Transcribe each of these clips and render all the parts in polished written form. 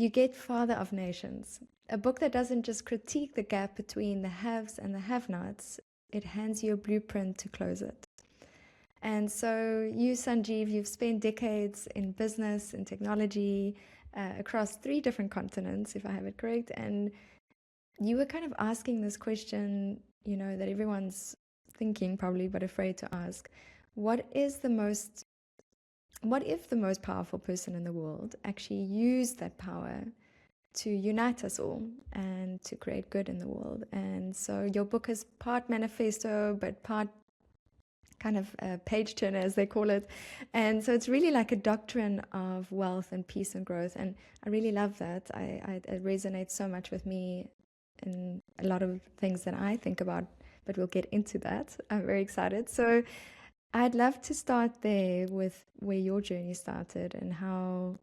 you get Father of Nations, a book that doesn't just critique the gap between the haves and the have-nots, it hands you a blueprint to close it. And so you, Sanjeev, you've spent decades in business and technology across 3 different continents, if I have it correct. And you were kind of asking this question, that everyone's thinking probably, but afraid to ask. What if the most powerful person in the world actually used that power to unite us all and to create good in the world? And so your book is part manifesto, but part kind of a page turner, as they call it. And so it's really like a doctrine of wealth and peace and growth. And I really love that. It resonates so much with me in a lot of things that I think about, but we'll get into that. I'm very excited. So I'd love to start there with where your journey started and how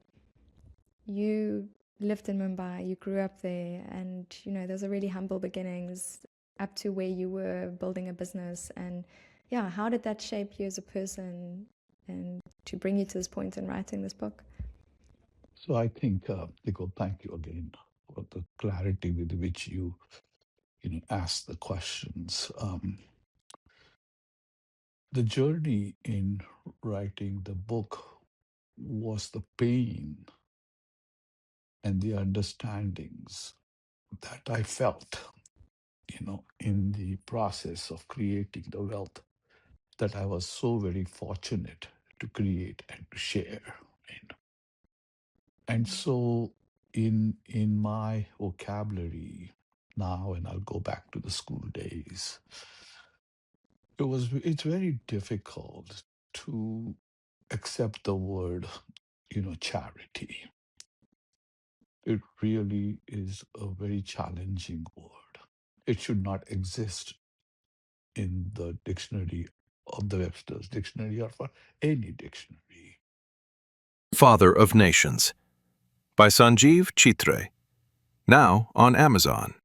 you lived in Mumbai, you grew up there, and those are really humble beginnings up to where you were building a business. And yeah, how did that shape you as a person and to bring you to this point in writing this book? So I think, Nicole, thank you again for the clarity with which you ask the questions. The journey in writing the book was the pain and the understandings that I felt, in the process of creating the wealth that I was so very fortunate to create and to share. And so in my vocabulary now, and I'll go back to the school days, it's very difficult to accept the word, charity. It really is a very challenging word. It should not exist in the dictionary of the Webster's dictionary or for any dictionary. Father of Nations by Sanjeev Chitre, now on Amazon.